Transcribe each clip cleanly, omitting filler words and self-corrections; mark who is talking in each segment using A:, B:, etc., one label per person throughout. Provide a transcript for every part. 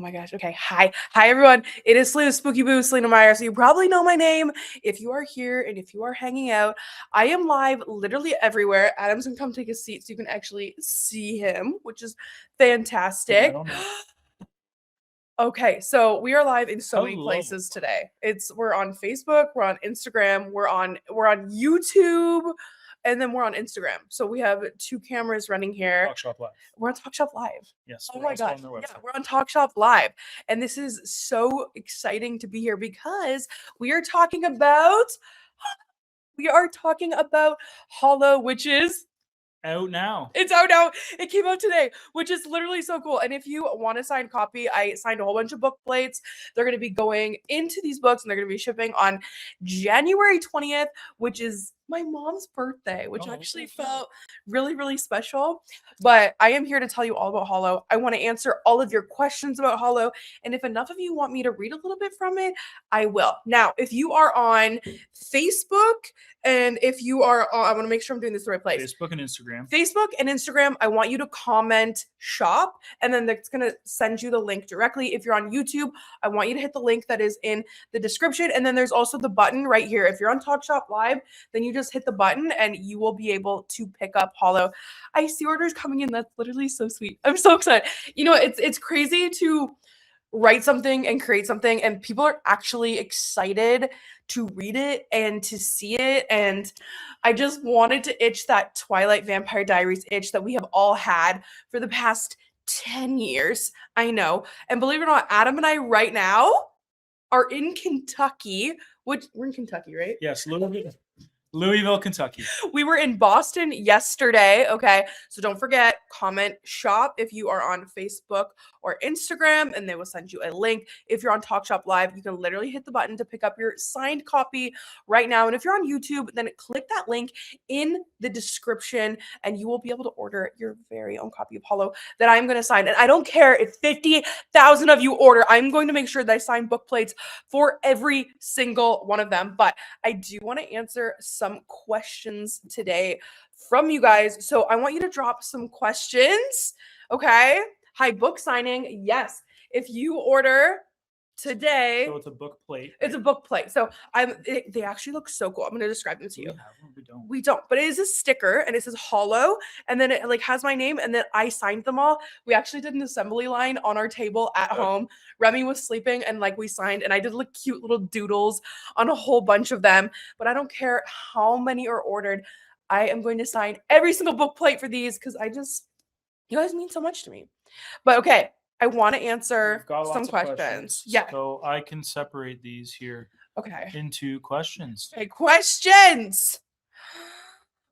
A: my gosh. Okay. Hi everyone. It is Spooky Boo, Celina Myers. So you probably know my name if you are here and if you are hanging out. I am live literally everywhere. Adam's gonna come take a seat so you can actually see him, which is fantastic. Okay, so we are live in so many places today. We're on Facebook, we're on Instagram, we're on YouTube, and then we're on Instagram. So we have 2 cameras running here.
B: Talk Shop Live.
A: We're on Talk Shop Live.
B: Yes.
A: Oh my gosh. Yeah, we're on Talk Shop Live. And this is so exciting to be here because we are talking about Hollow, which is
B: out now.
A: It's out now. It came out today, which is literally so cool. And if you want a signed copy, I signed a whole bunch of book plates. They're going to be going into these books and they're going to be shipping on January 20th, which is my mom's birthday, which actually felt really, really special. But I am here to tell you all about Hollow. I want to answer all of your questions about Hollow. And if enough of you want me to read a little bit from it, I will. Now, if you are on Facebook and if you are on, I want to make sure I'm doing this the right place.
B: Facebook and Instagram.
A: Facebook and Instagram, I want you to comment shop, and then it's going to send you the link directly. If you're on YouTube, I want you to hit the link that is in the description. And then there's also the button right here. If you're on Talk Shop Live, then you just hit the button and you will be able to pick up Hollow. I see orders coming in. That's literally so sweet. I'm so excited. You know, it's crazy to write something and create something, and people are actually excited to read it and to see it. And I just wanted to itch that Twilight Vampire Diaries itch that we have all had for the past 10 years. I know. And believe it or not, Adam and I right now are in Kentucky, which we're in Kentucky, right?
B: Yes, Louisville, Kentucky.
A: We were in Boston yesterday. Okay. So don't forget, comment shop if you are on Facebook or Instagram, and they will send you a link. If you're on Talk Shop Live, you can literally hit the button to pick up your signed copy right now. And if you're on YouTube, then click that link in the description and you will be able to order your very own copy of Hollow that I'm going to sign. And I don't care if 50,000 of you order, I'm going to make sure that I sign book plates for every single one of them. But I do want to answer some questions today from you guys. So I want you to drop some questions. Okay. Hi, book signing. Yes. If you order today,
B: so it's a book plate.
A: It's a book plate. So they actually look so cool. I'm going to describe them to you.
B: We
A: don't, but it is a sticker and it says Hollow, and then it like has my name, and then I signed them all. We actually did an assembly line on our table at home. Remy was sleeping and like we signed, and I did like cute little doodles on a whole bunch of them, but I don't care how many are ordered. I am going to sign every single book plate for these because you guys mean so much to me. But okay, I want to answer some questions. Yeah.
B: So I can separate these here.
A: Okay.
B: Into questions.
A: Okay, questions.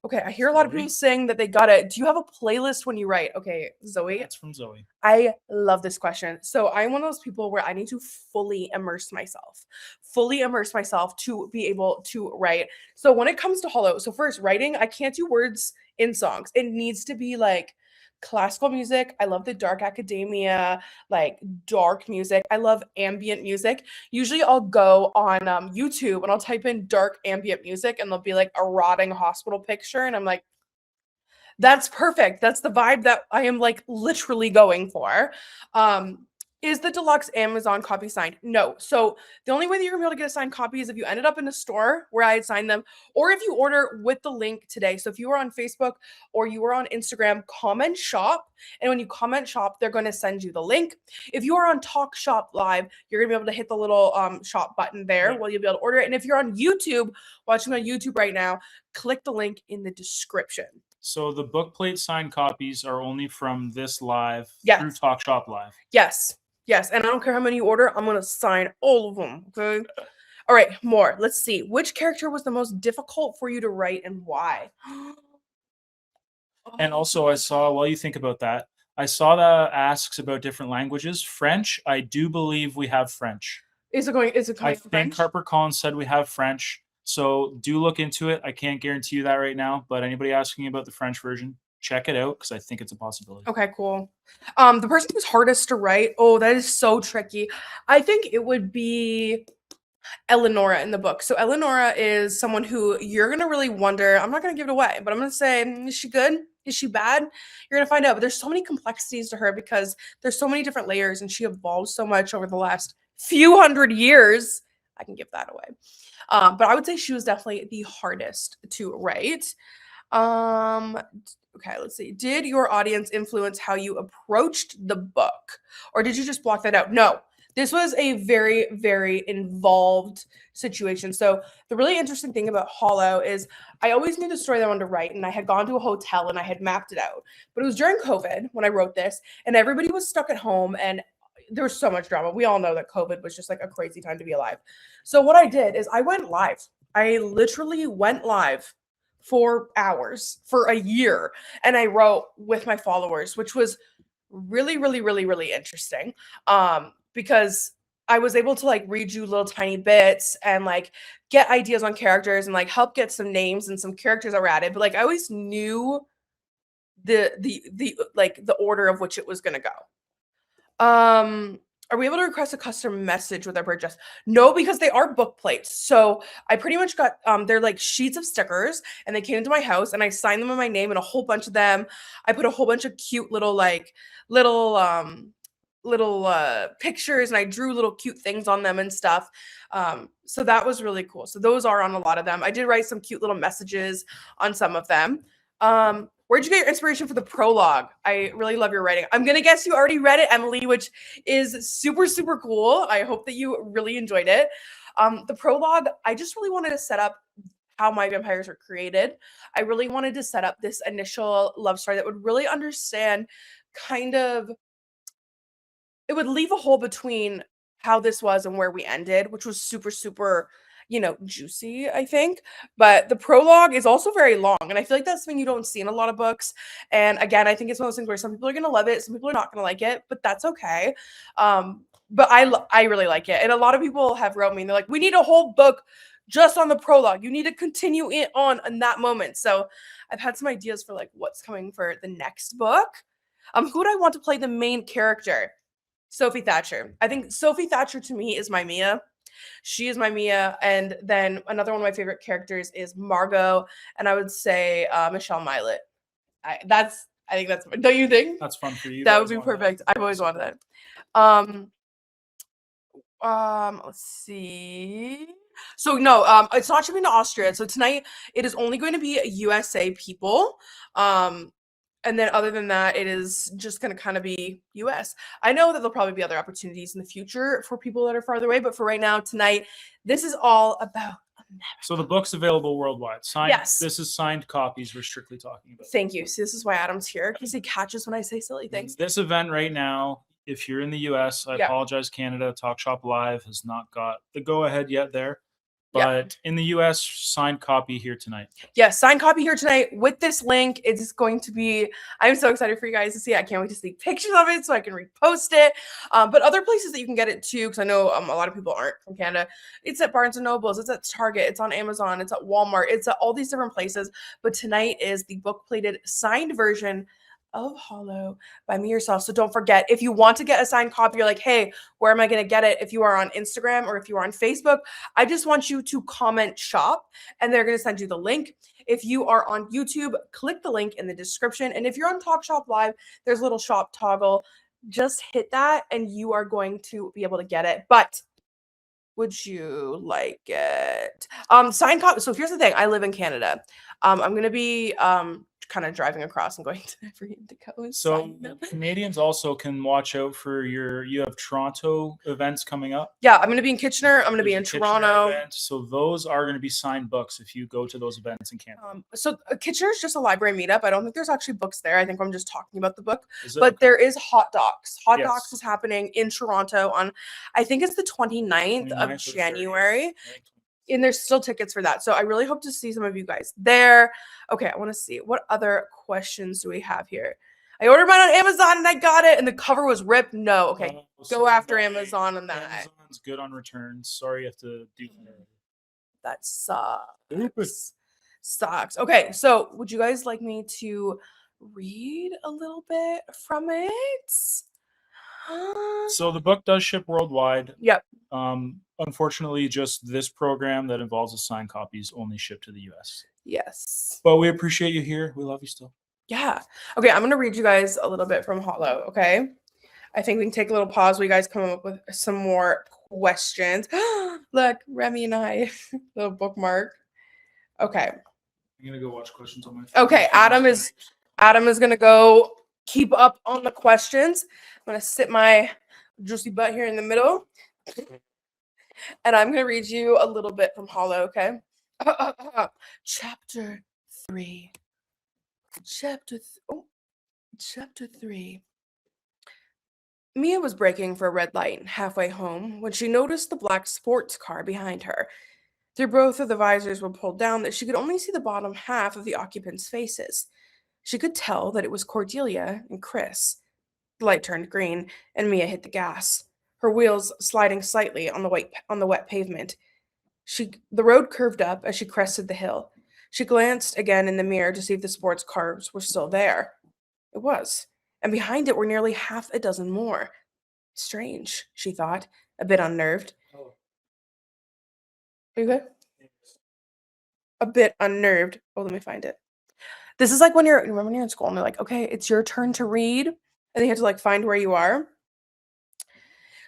A: Okay, I hear a lot of people saying that they got it. Do you have a playlist when you write? Okay, Zoe.
B: That's from Zoe.
A: I love this question. So I'm one of those people where I need to fully immerse myself to be able to write. So when it comes to Hollow, so first writing, I can't do words in songs. It needs to be like classical music. I love the dark academia, like dark music. I love ambient music. Usually I'll go on YouTube and I'll type in dark ambient music and there'll be like a rotting hospital picture. And I'm like, that's perfect. That's the vibe that I am like literally going for. Is the deluxe Amazon copy signed? No. So the only way that you're gonna be able to get a signed copy is if you ended up in a store where I had signed them, or if you order with the link today. So if you were on Facebook or you were on Instagram, comment shop. And when you comment shop, they're going to send you the link. If you are on Talk Shop Live, you're gonna be able to hit the little shop button there where you'll be able to order it. And if you're on YouTube, watching on YouTube right now, click the link in the description.
B: So the book plate signed copies are only from this live through Talk Shop Live.
A: Yes, and I don't care how many you order, I'm going to sign all of them, okay? All right, more. Let's see. Which character was the most difficult for you to write and why?
B: And also I saw, while you think about that, I saw that asks about different languages. French, I do believe we have French.
A: Is it coming
B: I think
A: French?
B: Harper Collins said we have French. So do look into it. I can't guarantee you that right now, but anybody asking about the French version, check it out because I think it's a possibility.
A: Okay, cool. The person who's hardest to write, oh, that is so tricky. I think it would be Eleonora in the book. So Eleonora is someone who you're going to really wonder, I'm not going to give it away, but I'm going to say, is she good? Is she bad? You're gonna find out. But there's so many complexities to her because there's so many different layers, and she evolves so much over the last few hundred years. I can give that away. But I would say she was definitely the hardest to write. Um, okay, let's see. Did your audience influence how you approached the book, or did you just block that out? No, this was a very, very involved situation. So the really interesting thing about Hollow is I always knew the story that I wanted to write, and I had gone to a hotel and I had mapped it out. But it was during COVID when I wrote this, and everybody was stuck at home, and there was so much drama. We all know that COVID was just like a crazy time to be alive. So what I did is I went live. I literally went live for hours for a year, and I wrote with my followers, which was really, really, really, really interesting. Because I was able to like read you little tiny bits and like get ideas on characters and like help get some names and some characters that were added. But like I always knew the like the order of which it was gonna go. Are we able to request a custom message with our purchase? No, because they are book plates. So I pretty much got they're like sheets of stickers, and they came into my house, and I signed them in my name and a whole bunch of them. I put a whole bunch of cute little like little pictures, and I drew little cute things on them and stuff. So that was really cool. So those are on a lot of them. I did write some cute little messages on some of them. Where'd you get your inspiration for the prologue? I really love your writing. I'm gonna guess you already read it, Emily, which is super, super cool. I hope that you really enjoyed it. The prologue, I just really wanted to set up how my vampires were created. I really wanted to set up this initial love story that would really understand kind of it would leave a hole between how this was and where we ended, which was super, super, juicy, I think. But the prologue is also very long. And I feel like that's something you don't see in a lot of books. And again, I think it's one of those things where some people are going to love it, some people are not going to like it, but that's okay. But I really like it. And a lot of people have wrote me and they're like, we need a whole book just on the prologue. You need to continue it on in that moment. So I've had some ideas for like what's coming for the next book. Who would I want to play the main character? Sophie Thatcher. I think Sophie Thatcher to me is my Mia. She is my Mia. And then another one of my favorite characters is Margot. And I would say Michelle Milet. I think that's don't you think?
B: That's fun for you.
A: That would be perfect. I've always wanted that. Let's see. So no, it's not shipping to Austria. So tonight it is only going to be USA people. And then other than that, it is just going to kind of be US. I know that there'll probably be other opportunities in the future for people that are farther away, but for right now, tonight, this is all about America.
B: So the book's available worldwide. Signed,
A: yes.
B: This is signed copies we're strictly talking about.
A: Thank you. See, this is why Adam's here, because he catches when I say silly things.
B: This event right now, if you're in the US, I apologize, Canada, Talk Shop Live has not got the go-ahead yet there. But in the US, signed copy here tonight.
A: Yes, signed copy here tonight with this link. It's going to be, I'm so excited for you guys to see it. I can't wait to see pictures of it so I can repost it. But other places that you can get it too, because I know a lot of people aren't from Canada. It's at Barnes & Nobles, it's at Target, it's on Amazon, it's at Walmart, it's at all these different places. But tonight is the book-plated signed version of Hollow by Me Yourself. So don't forget, if you want to get a signed copy, you're like, hey, where am I going to get it? If you are on Instagram or if you are on Facebook, I just want you to comment shop and they're going to send you the link. If you are on YouTube, click the link in the description. And if you're on Talk Shop Live, there's a little shop toggle. Just hit that and you are going to be able to get it. But would you like it? Signed copy. So here's the thing. I live in Canada. I'm going to be kind of driving across and going to every to go.
B: So Canadians also can watch out for you have Toronto events coming up.
A: Yeah, I'm going to be in Kitchener. I'm going to be in Toronto.
B: Event, so those are going to be signed books if you go to those events in Canada.
A: So Kitchener is just a library meetup. I don't think there's actually books there. I think I'm just talking about the book. But there is Hot Docs. Hot Docs is happening in Toronto on, I think it's the 29th of January. And there's still tickets for that. So I really hope to see some of you guys there. Okay, I want to see what other questions do we have here. I ordered mine on Amazon and I got it and the cover was ripped. No, okay. Go after Amazon on that.
B: Amazon's good on returns. Sorry you have to do that.
A: That sucks. Sucks. Okay, so would you guys like me to read a little bit from it?
B: So the book does ship worldwide.
A: Yep.
B: Unfortunately, just this program that involves a signed copies only ship to the US.
A: Yes.
B: But we appreciate you here. We love you still.
A: Yeah. Okay, I'm gonna read you guys a little bit from Hollow, okay? I think we can take a little pause while you guys come up with some more questions. Look, Remy and I, little bookmark. Okay.
B: I'm gonna go watch questions on my phone.
A: Okay, Adam is gonna go keep up on the questions. I'm gonna sit my juicy butt here in the middle, and I'm gonna read you a little bit from Hollow, okay? Chapter 3. Chapter 3. Mia was braking for a red light halfway home when she noticed the black sports car behind her. Through both of the visors were pulled down that she could only see the bottom half of the occupants' faces. She could tell that it was Cordelia and Chris. The light turned green, and Mia hit the gas, her wheels sliding slightly on the wet pavement. The road curved up as she crested the hill. She glanced again in the mirror to see if the sports cars were still there. It was, and behind it were nearly half a dozen more. Strange, she thought, a bit unnerved.
B: Oh.
A: Are you good? A bit unnerved. Oh, let me find it. This is like when remember when you're in school and they're like, okay, it's your turn to read, and you have to like find where you are.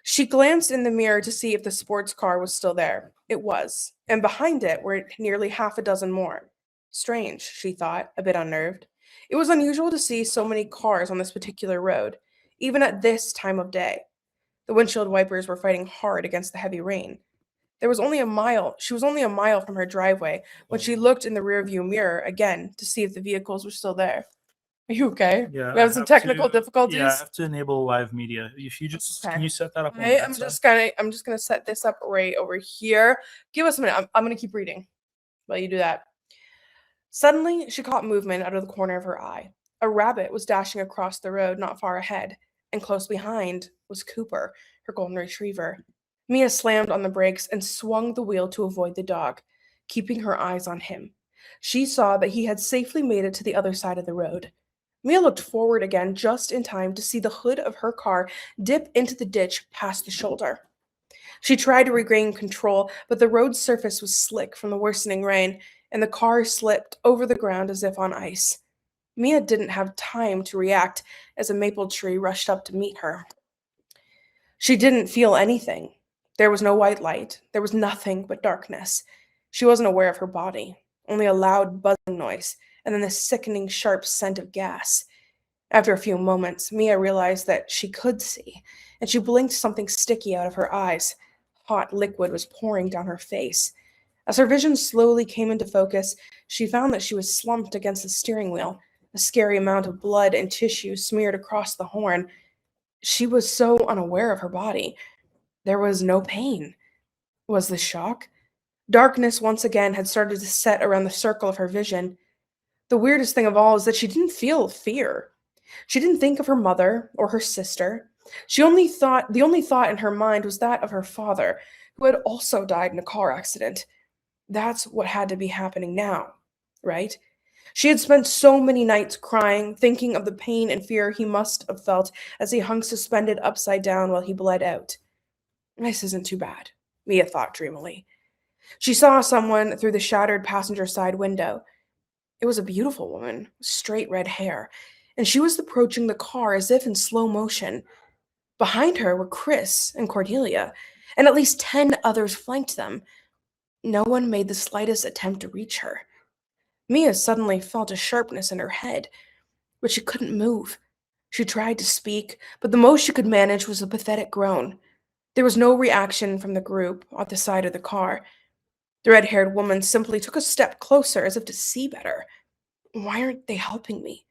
A: She glanced in the mirror to see if the sports car was still there. It was, and behind it were nearly half a dozen more. Strange, she thought, a bit unnerved. It was unusual to see so many cars on this particular road, even at this time of day. The windshield wipers were fighting hard against the heavy rain. She was only a mile from her driveway when she looked in the rearview mirror again to see if the vehicles were still there. Are you okay?
B: Yeah,
A: We have some technical difficulties.
B: Yeah, I have to enable live media. If you just
A: Okay.
B: can you set that up?
A: I'm just gonna set this up right over here. Give us a minute. I'm gonna keep reading while you do that. Suddenly, she caught movement out of the corner of her eye. A rabbit was dashing across the road not far ahead, and close behind was Cooper, her golden retriever. Mia slammed on the brakes and swung the wheel to avoid the dog, keeping her eyes on him. She saw that he had safely made it to the other side of the road. Mia looked forward again just in time to see the hood of her car dip into the ditch past the shoulder. She tried to regain control, but the road's surface was slick from the worsening rain, and the car slipped over the ground as if on ice. Mia didn't have time to react as a maple tree rushed up to meet her. She didn't feel anything. There was no white light. There was nothing but darkness. She wasn't aware of her body, only a loud buzzing noise, and then the sickening sharp scent of gas. After a few moments, Mia realized that she could see, and she blinked something sticky out of her eyes. Hot liquid was pouring down her face. As her vision slowly came into focus, she found that she was slumped against the steering wheel, a scary amount of blood and tissue smeared across the horn. She was so unaware of her body. There was no pain. Was this shock? Darkness once again had started to set around the circle of her vision. The weirdest thing of all is that she didn't feel fear. She didn't think of her mother or her sister. The only thought in her mind was that of her father, who had also died in a car accident. That's what had to be happening now, right? She had spent so many nights crying, thinking of the pain and fear he must have felt as he hung suspended upside down while he bled out. This isn't too bad, Mia thought dreamily. She saw someone through the shattered passenger side window. It was a beautiful woman, with straight red hair, and she was approaching the car as if in slow motion. Behind her were Chris and Cordelia, and at least 10 others flanked them. No one made the slightest attempt to reach her. Mia suddenly felt a sharpness in her head, but she couldn't move. She tried to speak, but the most she could manage was a pathetic groan. There was no reaction from the group at the side of the car. The red-haired woman simply took a step closer as if to see better. Why aren't they helping me?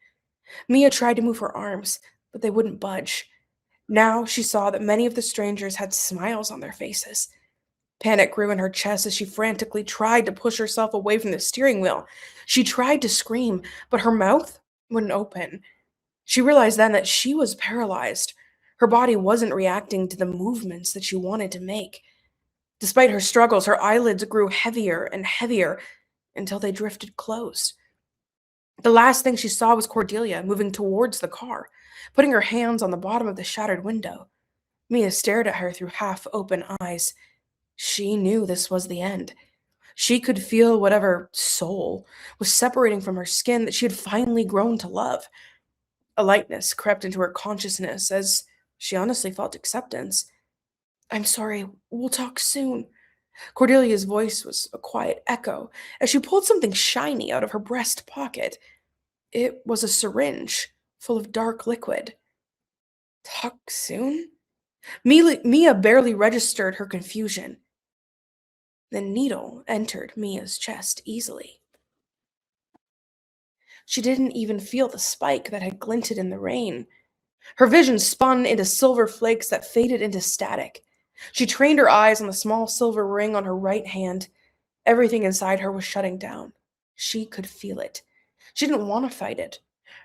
A: Mia tried to move her arms, but they wouldn't budge. Now she saw that many of the strangers had smiles on their faces. Panic grew in her chest as she frantically tried to push herself away from the steering wheel. She tried to scream, but her mouth wouldn't open. She realized then that she was paralyzed. Her body wasn't reacting to the movements that she wanted to make. Despite her struggles, her eyelids grew heavier and heavier until they drifted closed. The last thing she saw was Cordelia moving towards the car, putting her hands on the bottom of the shattered window. Mia stared at her through half-open eyes. She knew this was the end. She could feel whatever soul was separating from her skin that she had finally grown to love. A lightness crept into her consciousness as she honestly felt acceptance. I'm sorry, we'll talk soon. Cordelia's voice was a quiet echo as she pulled something shiny out of her breast pocket. It was a syringe full of dark liquid. Talk soon? Mia barely registered her confusion. The needle entered Mia's chest easily. She didn't even feel the spike that had glinted in the rain. Her vision spun into silver flakes that faded into static. She trained her eyes on the small silver ring on her right hand. Everything inside her was shutting down. She could feel it. She didn't want to fight it.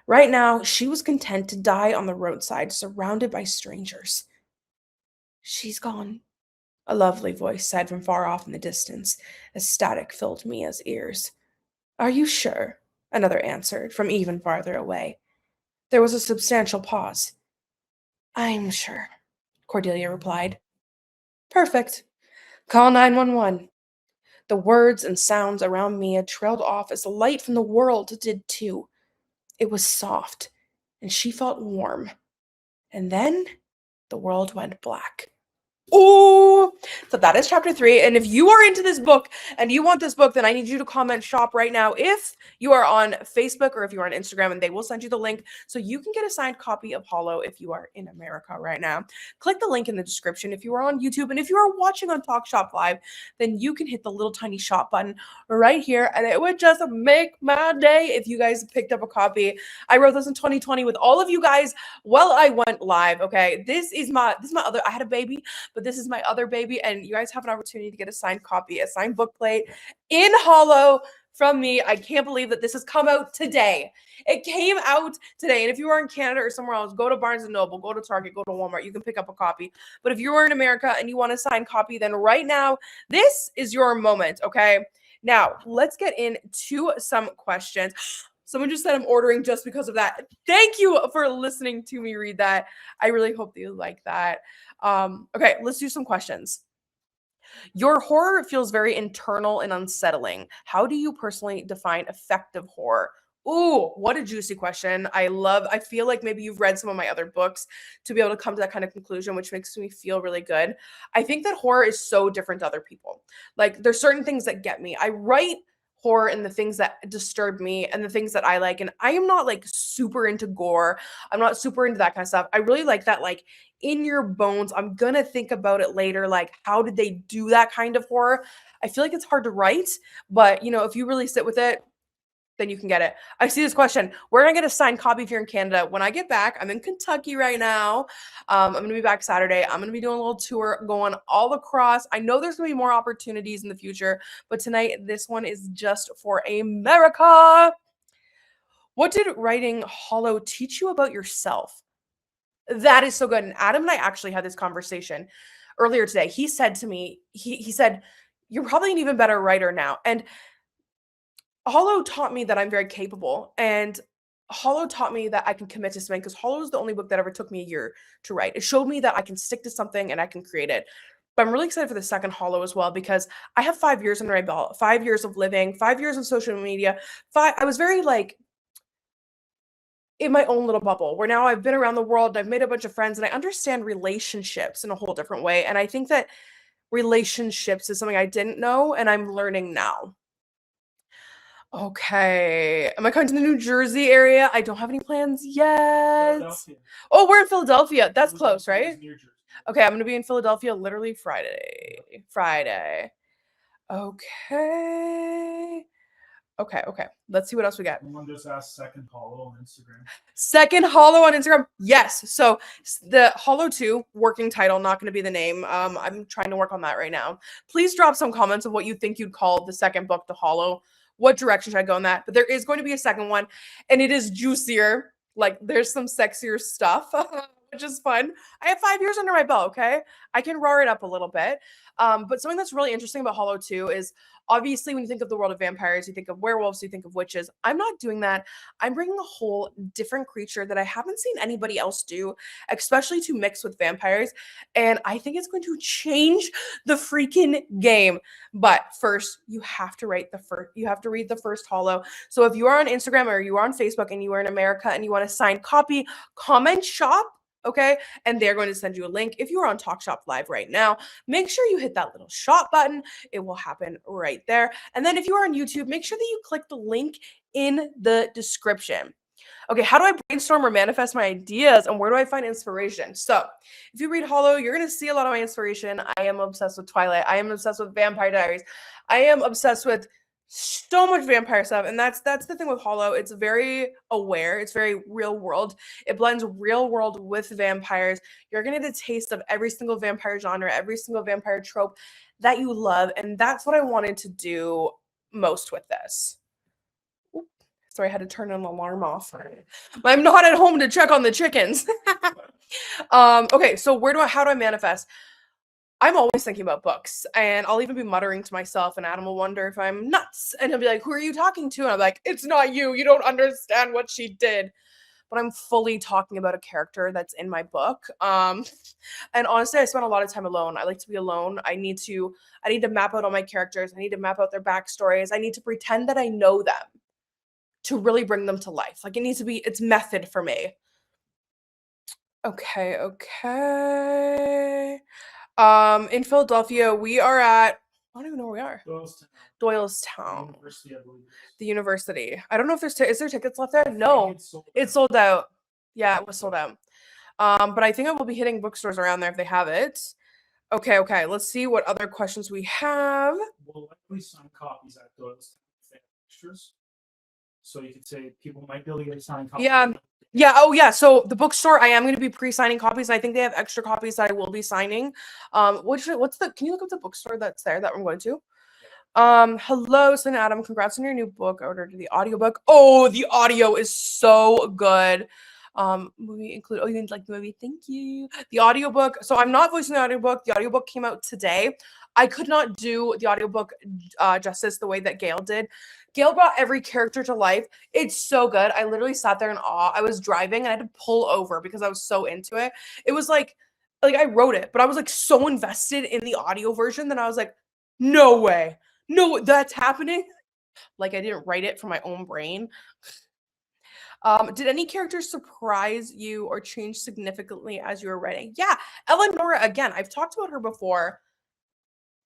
A: Right now, she was content to die on the roadside, surrounded by strangers. She's gone, a lovely voice said from far off in the distance, as static filled Mia's ears. Are you sure? Another answered, from even farther away. There was a substantial pause. I'm sure, Cordelia replied. Perfect. Call 911. The words and sounds around Mia trailed off as the light from the world did too. It was soft, and she felt warm. And then the world went black. Oh, so that is chapter 3. And if you are into this book and you want this book, then I need you to comment shop right now. If you are on Facebook or if you are on Instagram, and they will send you the link so you can get a signed copy of Hollow if you are in America right now. Click the link in the description if you are on YouTube. And if you are watching on Talk Shop Live, then you can hit the little tiny shop button right here. And it would just make my day if you guys picked up a copy. I wrote this in 2020 with all of you guys while I went live. Okay, this is my other, I had a baby, but this is my other baby, and you guys have an opportunity to get a signed copy, a signed bookplate in Hollow from me. I can't believe that this has come out today. It came out today, and if you are in Canada or somewhere else, go to Barnes & Noble, go to Target, go to Walmart. You can pick up a copy. But if you are in America and you want a signed copy, then right now, this is your moment, okay? Now, let's get into some questions. Someone just said I'm ordering just because of that. Thank you for listening to me read that. I really hope that you like that. Okay, let's do some questions. Your horror feels very internal and unsettling. How do you personally define effective horror? Ooh, what a juicy question. I feel like maybe you've read some of my other books to be able to come to that kind of conclusion, which makes me feel really good. I think that horror is so different to other people. Like, there's certain things that get me. I write horror and the things that disturb me and the things that I like. And I am not like super into gore. I'm not super into that kind of stuff. I really like that, like, in your bones. I'm gonna think about it later. Like, how did they do that kind of horror? I feel like it's hard to write, but if you really sit with it, then you can get it. I see this question. Where can I get a signed copy if you're in Canada? When I get back, I'm in Kentucky right now. I'm going to be back Saturday. I'm going to be doing a little tour going all across. I know there's going to be more opportunities in the future, but tonight, this one is just for America. What did writing Hollow teach you about yourself? That is so good. And Adam and I actually had this conversation earlier today. He said to me, he said, you're probably an even better writer now. And Hollow taught me that I'm very capable, and Hollow taught me that I can commit to something, because Hollow is the only book that ever took me a year to write. It showed me that I can stick to something and I can create it. But I'm really excited for the second Hollow as well, because I have 5 years under my belt, 5 years of living, 5 years of social media. I was very like in my own little bubble, where now I've been around the world, I've made a bunch of friends, and I understand relationships in a whole different way. And I think that relationships is something I didn't know and I'm learning now. Okay. Am I coming to the New Jersey area? I don't have any plans yet. Oh, we're in Philadelphia. That's close, right? Okay, I'm going to be in Philadelphia literally Friday. Okay. Okay. Let's see what else we got.
B: Someone just asked Second Hollow on Instagram.
A: Second Hollow on Instagram. Yes. So the Hollow 2 working title, not going to be the name. I'm trying to work on that right now. Please drop some comments of what you think you'd call the second book to Hollow. What direction should I go in that? But there is going to be a second one, and it is juicier. Like, there's some sexier stuff. which is fun. I have 5 years under my belt, okay? I can roar it up a little bit. But something that's really interesting about Hollow 2 is obviously when you think of the world of vampires, you think of werewolves, you think of witches. I'm not doing that. I'm bringing a whole different creature that I haven't seen anybody else do, especially to mix with vampires. And I think it's going to change the freaking game. But first, you have to read the first Hollow. So if you are on Instagram or you are on Facebook and you are in America and you want a signed copy, comment shop, okay? And they're going to send you a link. If you are on Talk Shop Live right now, make sure you hit that little shop button. It will happen right there. And then if you are on YouTube, make sure that you click the link in the description. Okay, how do I brainstorm or manifest my ideas and where do I find inspiration? So, if you read Hollow, you're going to see a lot of my inspiration. I am obsessed with Twilight. I am obsessed with Vampire Diaries. I am obsessed with so much vampire stuff, and that's the thing with Hollow. It's very aware. It's very real world. It blends real world with vampires. You're going to get a taste of every single vampire genre, every single vampire trope that you love, and that's what I wanted to do most with this. So I had to turn an alarm off. I'm not at home to check on the chickens. Okay, so how do I manifest? I'm always thinking about books, and I'll even be muttering to myself, and Adam will wonder if I'm nuts, and he'll be like, "Who are you talking to?" And I'm like, "It's not you. You don't understand what she did." But I'm fully talking about a character that's in my book. And honestly, I spend a lot of time alone. I like to be alone. I need to map out all my characters. I need to map out their backstories. I need to pretend that I know them to really bring them to life. Like it's method for me. Okay. In Philadelphia, we are at, I don't even know where we are. Doylestown.
B: University, I believe.
A: The university. I don't know if is there tickets left there? No. It's sold out. Yeah, it was sold out. But I think I will be hitting bookstores around there if they have it. Okay. Let's see what other questions we have.
B: We'll likely sign copies at Doylestown extras. So you could say people might be able to get a signed copy.
A: Yeah. Oh, yeah. So the bookstore, I am going to be pre-signing copies. I think they have extra copies that I will be signing. Can you look up the bookstore that's there that I'm going to? Hello, Celina Adam. Congrats on your new book. I ordered the audiobook. Oh, the audio is so good. Movie include. Oh, you didn't like the movie? Thank you. The audiobook. So I'm not voicing the audiobook. The audiobook came out today. I could not do the audiobook justice the way that Gail did. Gail brought every character to life. It's so good. I literally sat there in awe. I was driving and I had to pull over because I was so into it. It was like I wrote it, but I was like so invested in the audio version that I was like, no way. No, that's happening. Like I didn't write it from my own brain. Did any characters surprise you or change significantly as you were writing? Yeah, Eleonora, again, I've talked about her before.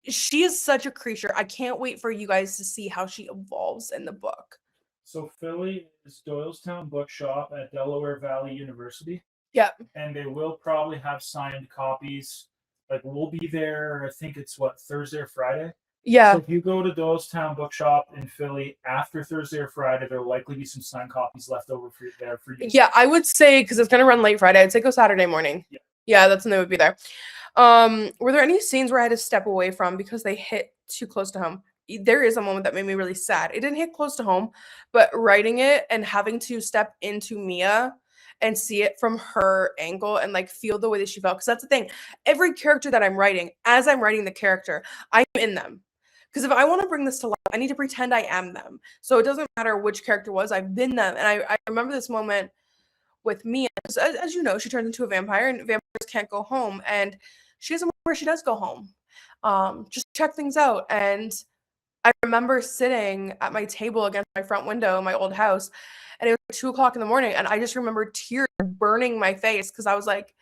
A: She is such a creature. I can't wait for you guys to see how she evolves in the book.
B: So Philly is Doylestown Bookshop at Delaware Valley University.
A: Yep.
B: And they will probably have signed copies. Like we'll be there, I think it's Thursday or Friday?
A: Yeah.
B: So if you go to Doylestown Bookshop in Philly after Thursday or Friday, there'll likely be some signed copies left over for you.
A: Yeah, I would say, because it's going to run late Friday, I'd say go Saturday morning. Yeah, that's when they would be there. Were there any scenes where I had to step away from because they hit too close to home? There is a moment that made me really sad. It didn't hit close to home, but writing it and having to step into Mia and see it from her angle and like feel the way that she felt. Because that's the thing. Every character that I'm writing, as I'm writing the character, I'm in them. Because if I want to bring this to life, I need to pretend I am them. So it doesn't matter which character was, I've been them. And I remember this moment with Mia. As you know, she turns into a vampire and vampires can't go home. And she has a moment where she does go home. Just check things out. And I remember sitting at my table against my front window in my old house. And it was 2:00 in the morning. And I just remember tears burning my face because I was like,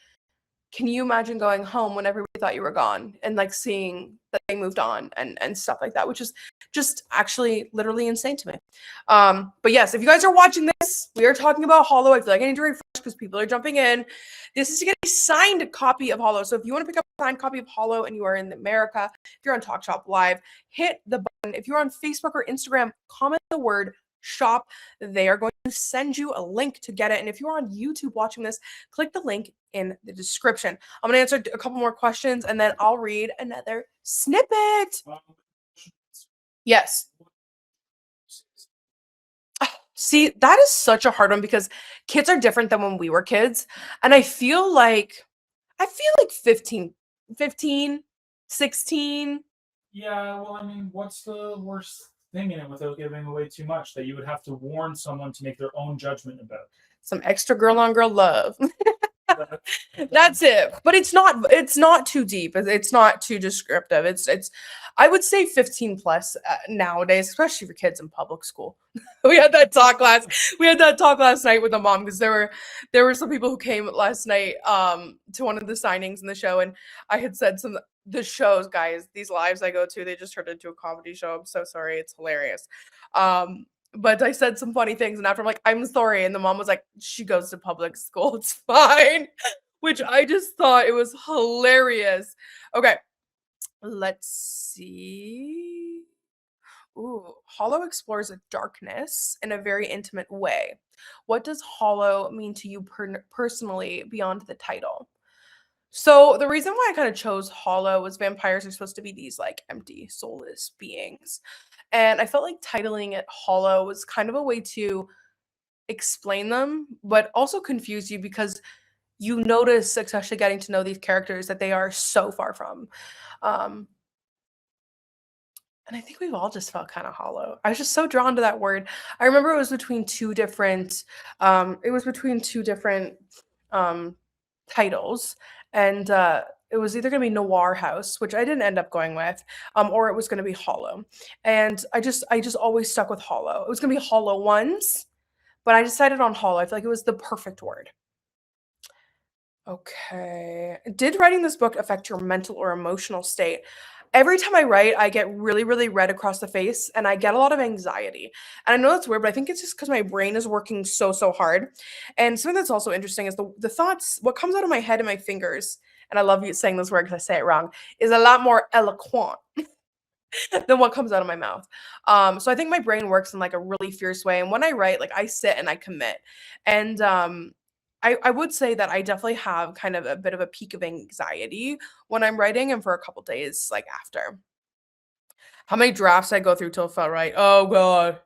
A: can you imagine going home when everybody thought you were gone and like seeing that they moved on and stuff like that, which is just actually literally insane to me. But yes, if you guys are watching this, we are talking about Hollow. I feel like I need to refresh because people are jumping in. This is to get a signed copy of Hollow. So if you want to pick up a signed copy of Hollow and you are in America, if you're on Talk Shop Live, hit the button. If you're on Facebook or Instagram, comment the word shop. They are going to send you a link to get it. And if you're on YouTube watching this, click the link in the description. I'm going to answer a couple more questions and then I'll read another snippet. Yes. See, that is such a hard one because kids are different than when we were kids. And I feel like 15, 15, 16.
B: Yeah, well, I mean, what's the worst thing in it without giving away too much that you would have to warn someone to make their own judgment about?
A: Some extra girl on girl love.
B: That-
A: That's it. But it's not too deep. It's not too descriptive. It's I would say 15 plus nowadays, especially for kids in public school. We had that talk last we had that talk last night with the mom because there were some people who came last night to one of the signings in the show, and I had said some the shows, guys, these lives I go to, they just turned into a comedy show. I'm so sorry. It's hilarious. But I said some funny things, and after I'm like, I'm sorry. And the mom was like, she goes to public school. It's fine. Which I just thought it was hilarious. Okay, let's see. Ooh, Hollow explores a darkness in a very intimate way. What does Hollow mean to you personally beyond the title? So the reason why I kind of chose Hollow was vampires are supposed to be these like empty, soulless beings. And I felt like titling it Hollow was kind of a way to explain them, but also confuse you because you notice, especially getting to know these characters, that they are so far from. Um, and I think we've all just felt kind of hollow. I was just so drawn to that word. I remember it was between two different um titles, and it was either going to be Noir House, which I didn't end up going with, or it was going to be Hollow. And I just always stuck with Hollow. It was going to be Hollow Ones, but I decided on Hollow. I feel like it was the perfect word. Okay. Did writing this book affect your mental or emotional state? Every time I write, I get really, really red across the face and I get a lot of anxiety. And I know that's weird, but I think it's just because my brain is working so, so hard. And something that's also interesting is the thoughts, what comes out of my head and my fingers, and I love you saying this word because I say it wrong, is a lot more eloquent than what comes out of my mouth. So I think my brain works in like a really fierce way. And when I write, like I sit and I commit. And I would say that I definitely have kind of a bit of a peak of anxiety when I'm writing and for a couple days like after. How many drafts I go through till it felt right? Oh god.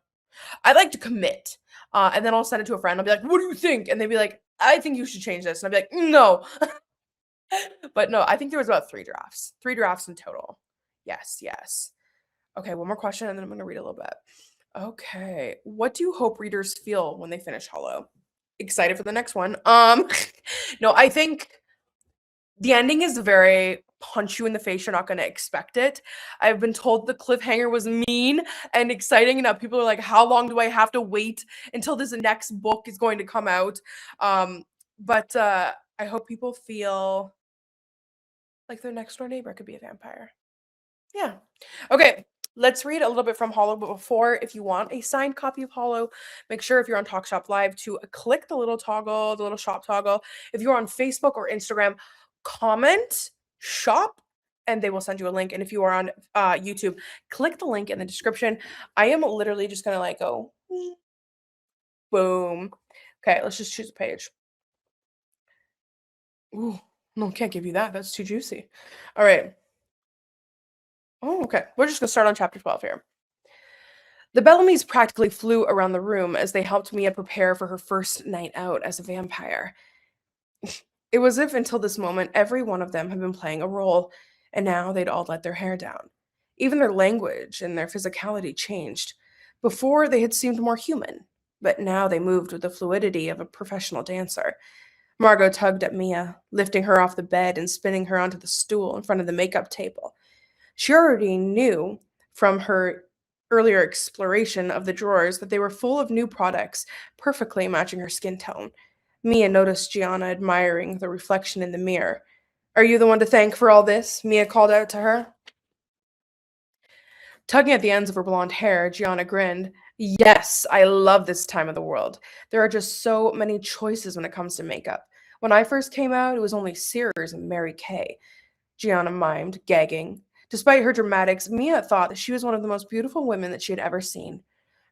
A: I like to commit. And then I'll send it to a friend. I'll be like, what do you think? And they'd be like, I think you should change this. And I'd be like, no. But no, I think there was about 3 drafts. 3 drafts in total. Yes, yes. Okay, one more question and then I'm gonna read a little bit. Okay. What do you hope readers feel when they finish Hollow? Excited for the next one. No, I think the ending is very punch you in the face. You're not gonna expect it. I've been told the cliffhanger was mean and exciting, and now people are like, how long do I have to wait until this next book is going to come out? But I hope people feel like their next door neighbor could be a vampire. Yeah. Okay. Let's read a little bit from Hollow. But before, if you want a signed copy of Hollow, make sure if you're on Talk Shop Live to click the little toggle, the little shop toggle. If you're on Facebook or Instagram, comment shop and they will send you a link. And if you are on YouTube, click the link in the description. I am literally just going to like go boom. Okay. Let's just choose a page. Ooh, no, can't give you that. That's too juicy. All right. Oh, okay. We're just going to start on chapter 12 here. The Bellamy's practically flew around the room as they helped Mia prepare for her first night out as a vampire. It was as if until this moment every one of them had been playing a role, and now they'd all let their hair down. Even their language and their physicality changed. Before they had seemed more human, but now they moved with the fluidity of a professional dancer. Margot tugged at Mia, lifting her off the bed and spinning her onto the stool in front of the makeup table. She already knew from her earlier exploration of the drawers that they were full of new products, perfectly matching her skin tone. Mia noticed Gianna admiring the reflection in the mirror. Are you the one to thank for all this? Mia called out to her. Tugging at the ends of her blonde hair, Gianna grinned. Yes, I love this time of the world. There are just so many choices when it comes to makeup. When I first came out, it was only Sears and Mary Kay. Gianna mimed, gagging. Despite her dramatics, Mia thought that she was one of the most beautiful women that she had ever seen.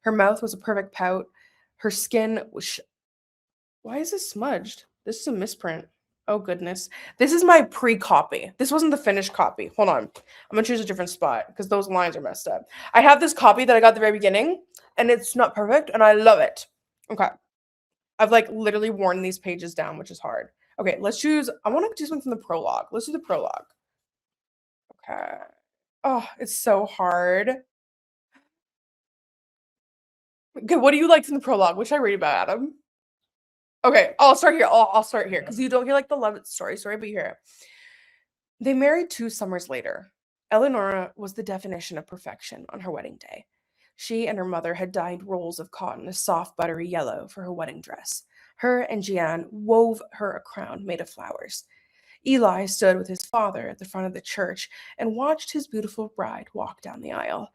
A: Her mouth was a perfect pout. Her skin was. Why is this smudged? This is a misprint. Oh, goodness. This is my pre copy. This wasn't the finished copy. Hold on. I'm going to choose a different spot because those lines are messed up. I have this copy that I got at the very beginning, and it's not perfect, and I love it. Okay. I've like literally worn these pages down, which is hard. Okay, let's choose. I want to do something from the prologue. Let's do the prologue. Okay. Oh, it's so hard. Okay, what do you like from the prologue? What should I read about, Adam? Okay, I'll start here. I'll start here because you don't hear like the love story, but you hear it. They married 2 summers later. Eleonora was the definition of perfection on her wedding day. She and her mother had dyed rolls of cotton a soft buttery yellow for her wedding dress. Her and Jeanne wove her a crown made of flowers. Eli stood with his father at the front of the church and watched his beautiful bride walk down the aisle.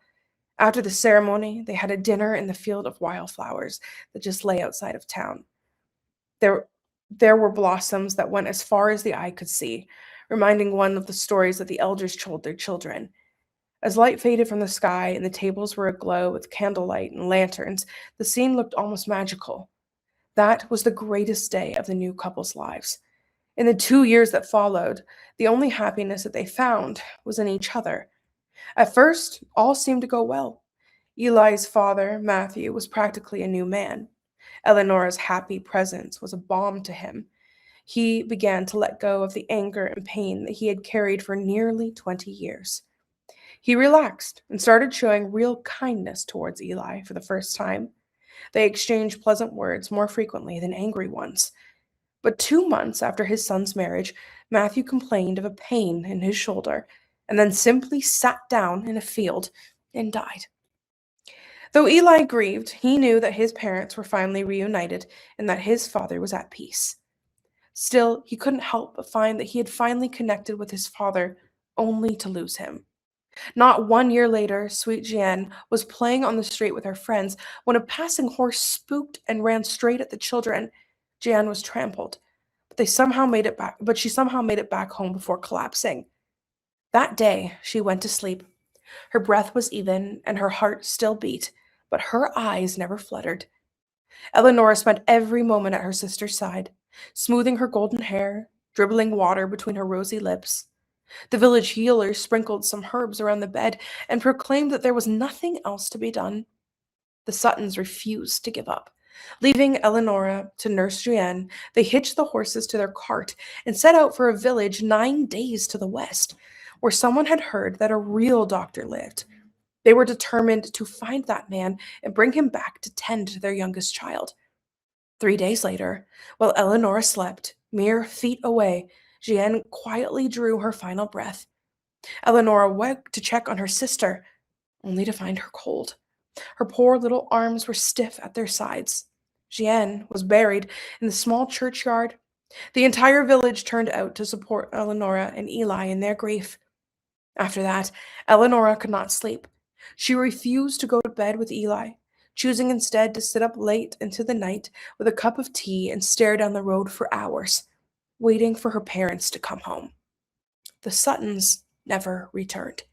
A: After the ceremony, they had a dinner in the field of wildflowers that just lay outside of town. There, there were blossoms that went as far as the eye could see, reminding one of the stories that the elders told their children. As light faded from the sky and the tables were aglow with candlelight and lanterns, the scene looked almost magical. That was the greatest day of the new couple's lives. In the 2 years that followed, the only happiness that they found was in each other. At first, all seemed to go well. Eli's father, Matthew, was practically a new man. Eleanor's happy presence was a balm to him. He began to let go of the anger and pain that he had carried for nearly 20 years. He relaxed and started showing real kindness towards Eli for the first time. They exchanged pleasant words more frequently than angry ones. But 2 months after his son's marriage, Matthew complained of a pain in his shoulder and then simply sat down in a field and died. Though Eli grieved, he knew that his parents were finally reunited and that his father was at peace. Still, he couldn't help but find that he had finally connected with his father, only to lose him. Not 1 year later, sweet Jeanne was playing on the street with her friends when a passing horse spooked and ran straight at the children. Jeanne was trampled, but she somehow made it back home before collapsing. That day, she went to sleep. Her breath was even and her heart still beat, but her eyes never fluttered. Eleanor spent every moment at her sister's side, smoothing her golden hair, dribbling water between her rosy lips. The village healer sprinkled some herbs around the bed and proclaimed that there was nothing else to be done. The Suttons refused to give up. Leaving Eleonora to nurse Jeanne, they hitched the horses to their cart and set out for a village 9 days to the west, where someone had heard that a real doctor lived. They were determined to find that man and bring him back to tend to their youngest child. 3 days later, while Eleonora slept, mere feet away, Jeanne quietly drew her final breath. Eleonora woke to check on her sister, only to find her cold. Her poor little arms were stiff at their sides. Jeanne was buried in the small churchyard. The entire village turned out to support Eleonora and Eli in their grief. After that, Eleonora could not sleep. She refused to go to bed with Eli, choosing instead to sit up late into the night with a cup of tea and stare down the road for hours, waiting for her parents to come home. The Suttons never returned.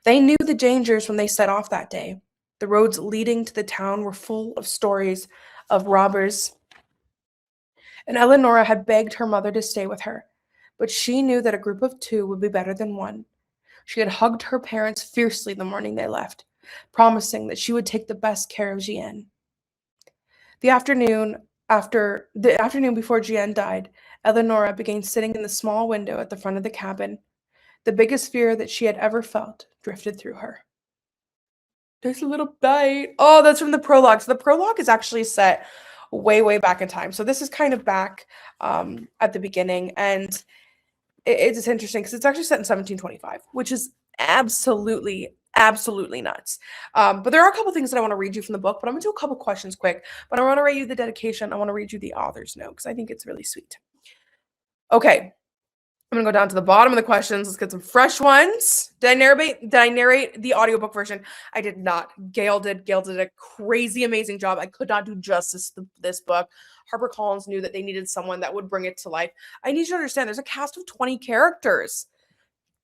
A: They knew the dangers when they set off that day. The roads leading to the town were full of stories of robbers, and Eleonora had begged her mother to stay with her, but she knew that a group of 2 would be better than one. She had hugged her parents fiercely the morning they left, promising that she would take the best care of Jeanne. The afternoon before Jeanne died, Eleonora began sitting in the small window at the front of the cabin. The biggest fear that she had ever felt drifted through her. There's a little bite. Oh, that's from the prologue. So the prologue is actually set way, way back in time. So this is kind of back at the beginning. And it's interesting because it's actually set in 1725, which is absolutely, absolutely nuts. But there are a couple things that I want to read you from the book, but I'm going to do a couple questions quick. But I want to read you the dedication. I want to read you the author's note because I think it's really sweet. Okay. I'm going to go down to the bottom of the questions. Let's get some fresh ones. Did I narrate the audiobook version? I did not. Gail did a crazy, amazing job. I could not do justice to this book. HarperCollins knew that they needed someone that would bring it to life. I need you to understand there's a cast of 20 characters.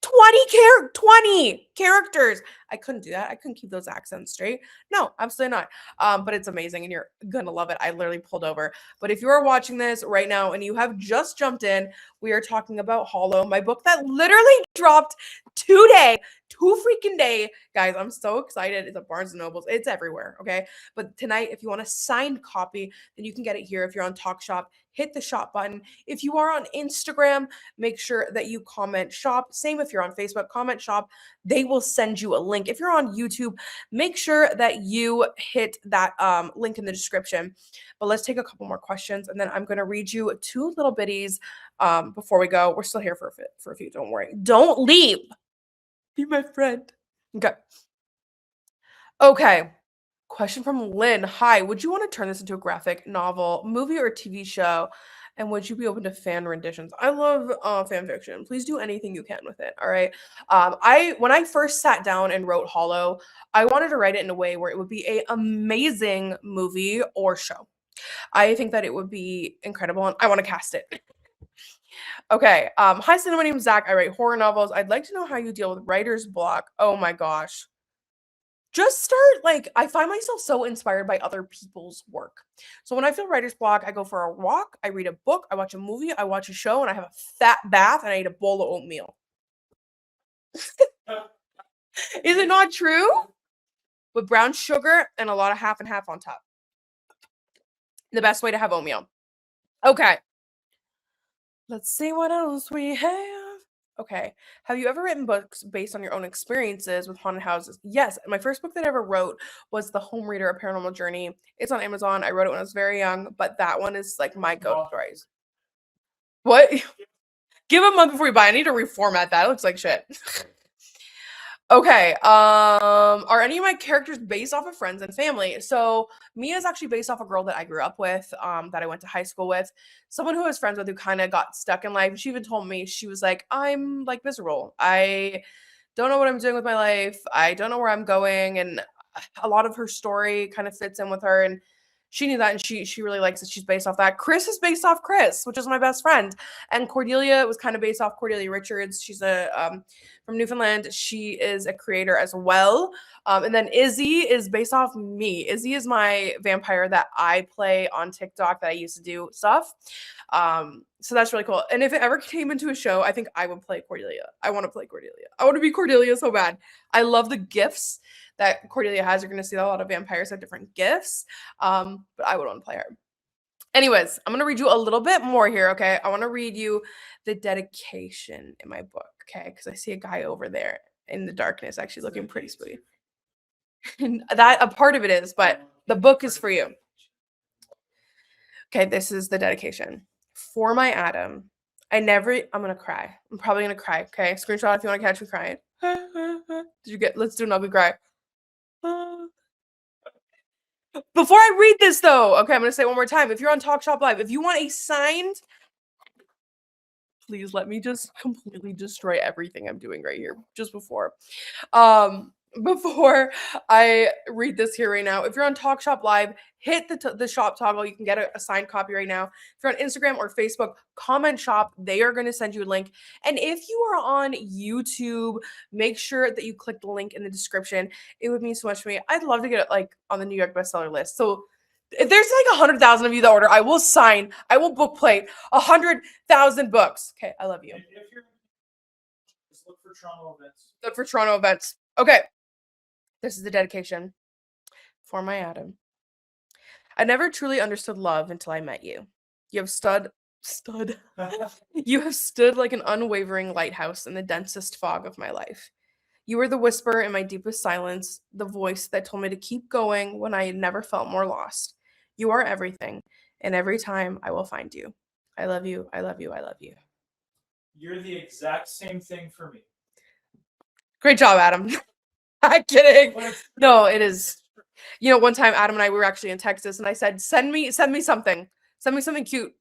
A: 20 characters. I couldn't do that. I couldn't keep those accents straight. No, absolutely not. But it's amazing and you're gonna love it. I literally pulled over. But if you are watching this right now and you have just jumped in, we are talking about Hollow, my book that literally dropped today. 2 freaking day. Guys, I'm so excited. It's at Barnes and Nobles. It's everywhere. Okay. But tonight, if you want a signed copy, then you can get it here. If you're on Talk Shop, hit the shop button. If you are on Instagram, make sure that you comment shop. Same if you're on Facebook, comment shop. They will send you a link. If you're on YouTube, make sure that you hit that link in the description. But let's take a couple more questions and then I'm going to read you 2 little bitties before we go. We're still here for a few. Don't worry. Don't leave. Be my friend. Okay. Okay. Question from Lynn. Hi, would you want to turn this into a graphic novel, movie, or TV show? And would you be open to fan renditions? I love fan fiction. Please do anything you can with it. All right. When I first sat down and wrote Hollow, I wanted to write it in a way where it would be a amazing movie or show. I think that it would be incredible, and I want to cast it. Okay. Hi, Celina. My name is Zach. I write horror novels. I'd like to know how you deal with writer's block. Oh my gosh. Just start, I find myself so inspired by other people's work. So when I feel writer's block, I go for a walk, I read a book, I watch a movie, I watch a show, and I have a fat bath and I eat a bowl of oatmeal. Is it not true? With brown sugar and a lot of half and half on top. The best way to have oatmeal. Okay. Let's see what else we have. Okay. Have you ever written books based on your own experiences with haunted houses? Yes. My first book that I ever wrote was The Home Reader, A Paranormal Journey. It's on Amazon. I wrote it when I was very young, but that one is like my ghost stories. What? Give a month before you buy. I need to reformat that. It looks like shit. Okay. Are any of my characters based off of friends and family? So Mia is actually based off a girl that I grew up with, that I went to high school with. Someone who I was friends with who kind of got stuck in life. She even told me, she was like, I'm like miserable. I don't know what I'm doing with my life. I don't know where I'm going. And a lot of her story kind of fits in with her. And she knew that, and she really likes it. She's based off that. Chris is based off Chris, which is my best friend. And Cordelia was kind of based off Cordelia Richards. She's from Newfoundland. She is a creator as well. And then Izzy is based off me. Izzy is my vampire that I play on TikTok that I used to do stuff. So that's really cool. And if it ever came into a show, I think I would play Cordelia. I want to play Cordelia. I want to be Cordelia so bad. I love the gifts that Cordelia has. You're going to see that a lot of vampires have different gifts. But I would want to play her. Anyways, I'm going to read you a little bit more here, okay? I want to read you the dedication in my book, okay? Because I see a guy over there in the darkness actually looking pretty spooky. And that a part of it is, but the book is for you. Okay, this is the dedication. For my Adam, I'm gonna cry. I'm probably gonna cry, okay? Screenshot if you want to catch me crying. Let's do an ugly cry. Before I read this though, okay, I'm gonna say it one more time. If you're on Talk Shop Live, if you want a signed, please let me just completely destroy everything I'm doing right here just before I read this here right now. If you're on Talk Shop Live, hit the shop toggle. You can get a signed copy right now. If you're on Instagram or Facebook, comment shop. They are going to send you a link. And if you are on YouTube, make sure that you click the link in the description. It would mean so much to me. I'd love to get it on the New York bestseller list. So if there's 100,000 of you that order, I will book plate 100,000 books. Okay, I love you.
B: If you're, just look for Toronto events.
A: Look for Toronto events. Okay. This is the dedication. For my Adam. I never truly understood love until I met you. You have You have stood like an unwavering lighthouse in the densest fog of my life. You were the whisper in my deepest silence, the voice that told me to keep going when I had never felt more lost. You are everything, and every time I will find you. I love you, I love you, I love you.
B: You're the exact same thing for me.
A: Great job, Adam. I'm kidding. No, it is. One time Adam and I were actually in Texas, and I said, send me something. Send me something cute.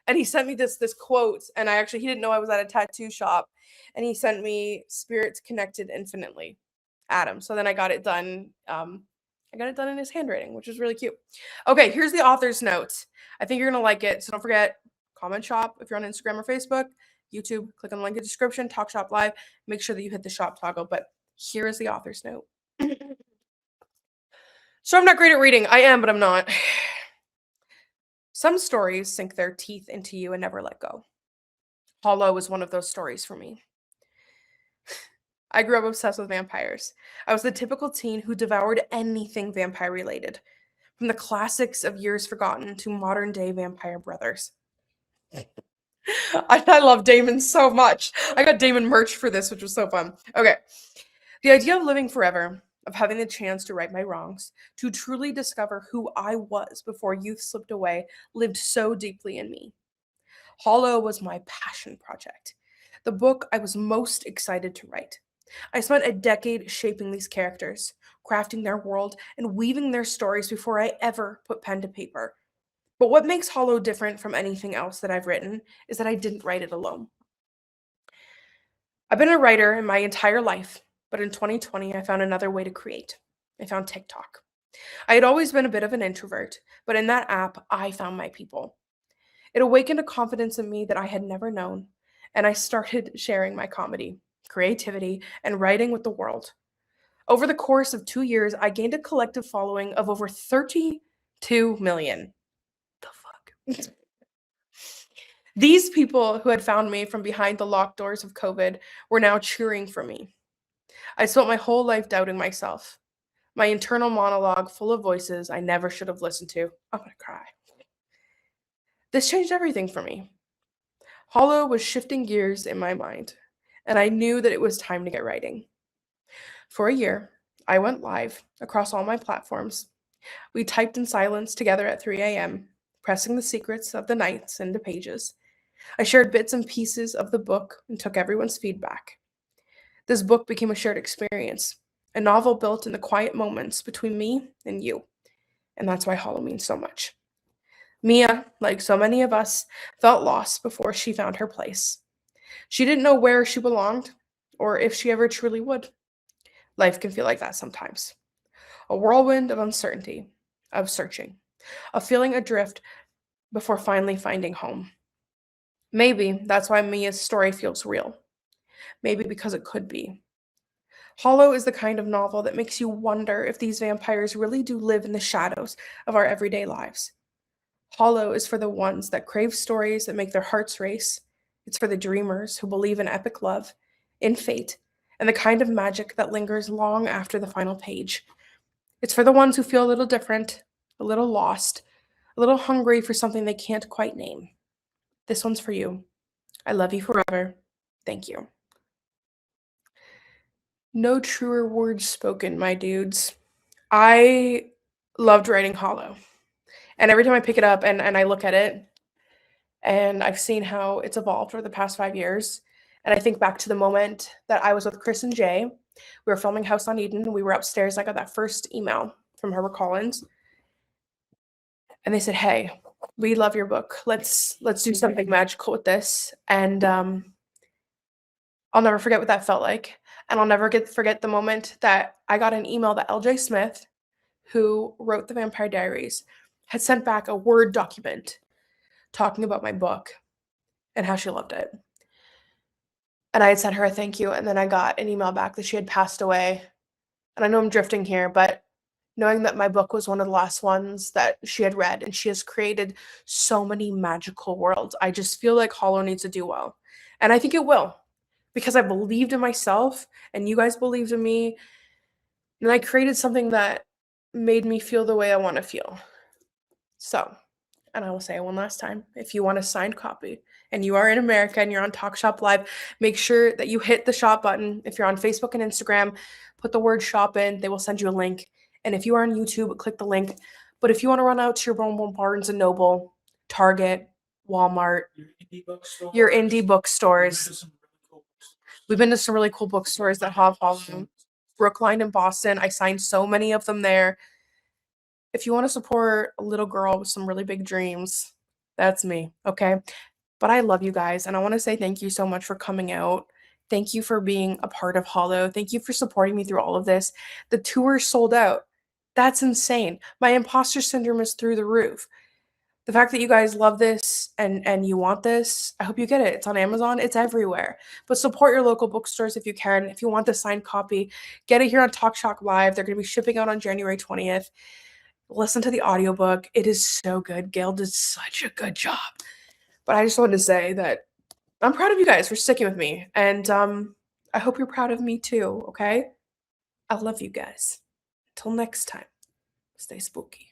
A: And he sent me this quote, and he didn't know I was at a tattoo shop, and he sent me "Spirits Connected Infinitely," Adam. So then I got it done. I got it done in his handwriting, which was really cute. Okay, here's the author's note. I think you're gonna like it. So don't forget, comment shop if you're on Instagram or Facebook, YouTube. Click on the link in the description. Talk Shop Live. Make sure that you hit the shop toggle. But here is the author's note. So I'm not great at reading. I am, but I'm not. Some stories sink their teeth into you and never let go. Hollow was one of those stories for me. I grew up obsessed with vampires. I was the typical teen who devoured anything vampire related, from the classics of years forgotten to modern day vampire brothers. I love Damon so much. I got Damon merch for this, which was so fun. Okay. The idea of living forever, of having the chance to right my wrongs, to truly discover who I was before youth slipped away, lived so deeply in me. Hollow was my passion project, the book I was most excited to write. I spent a decade shaping these characters, crafting their world, and weaving their stories before I ever put pen to paper. But what makes Hollow different from anything else that I've written is that I didn't write it alone. I've been a writer in my entire life, but in 2020, I found another way to create. I found TikTok. I had always been a bit of an introvert, but in that app, I found my people. It awakened a confidence in me that I had never known, and I started sharing my comedy, creativity, and writing with the world. Over the course of 2 years, I gained a collective following of over 32 million. The fuck? These people who had found me from behind the locked doors of COVID were now cheering for me. I spent my whole life doubting myself, my internal monologue full of voices I never should have listened to. I'm gonna cry. This changed everything for me. Hollow was shifting gears in my mind, and I knew that it was time to get writing. For a year, I went live across all my platforms. We typed in silence together at 3 a.m., pressing the secrets of the nights into pages. I shared bits and pieces of the book and took everyone's feedback. This book became a shared experience, a novel built in the quiet moments between me and you. And that's why Hollow means so much. Mia, like so many of us, felt lost before she found her place. She didn't know where she belonged or if she ever truly would. Life can feel like that sometimes. A whirlwind of uncertainty, of searching, of feeling adrift before finally finding home. Maybe that's why Mia's story feels real. Maybe because it could be. Hollow is the kind of novel that makes you wonder if these vampires really do live in the shadows of our everyday lives. Hollow is for the ones that crave stories that make their hearts race. It's for the dreamers who believe in epic love, in fate, and the kind of magic that lingers long after the final page. It's for the ones who feel a little different, a little lost, a little hungry for something they can't quite name. This one's for you. I love you forever. Thank you. No truer words spoken, my dudes. I loved writing Hollow. And every time I pick it up and I look at it, and I've seen how it's evolved over the past 5 years, and I think back to the moment that I was with Chris and Jay. We were filming House on Eden. We were upstairs. I got that first email from Herbert Collins, and they said, "Hey, we love your book. Let's do something magical with this." And I'll never forget what that felt like, and I'll never forget the moment that I got an email that LJ Smith, who wrote the Vampire Diaries, had sent back a Word document talking about my book and how she loved it. And I had sent her a thank you, and then I got an email back that she had passed away. And I know I'm drifting here, but knowing that my book was one of the last ones that she had read, and she has created so many magical worlds, I just feel like Hollow needs to do well. And I think it will, because I believed in myself, and you guys believed in me, and I created something that made me feel the way I want to feel. So, and I will say it one last time, if you want a signed copy and you are in America and you're on Talk Shop Live, make sure that you hit the shop button. If you're on Facebook and Instagram, put the word shop in. They will send you a link. And if you are on YouTube, click the link. But if you want to run out to your normal Barnes & Noble, Target, Walmart, your indie bookstores. We've been to some really cool bookstores that have Hollow. Brookline in Boston. I signed so many of them there. If you want to support a little girl with some really big dreams, that's me, okay? But I love you guys, and I want to say thank you so much for coming out. Thank you for being a part of Hollow. Thank you for supporting me through all of this. The tour sold out. That's insane. My imposter syndrome is through the roof. The fact that you guys love this and you want this, I hope you get it. It's on Amazon, it's everywhere. But support your local bookstores if you can. If you want the signed copy, get it here on Talk Shock Live. They're going to be shipping out on January 20th. Listen to the audiobook. It is so good. Gail did such a good job. But I just wanted to say that I'm proud of you guys for sticking with me. And I hope you're proud of me too, okay? I love you guys. Until next time, stay spooky.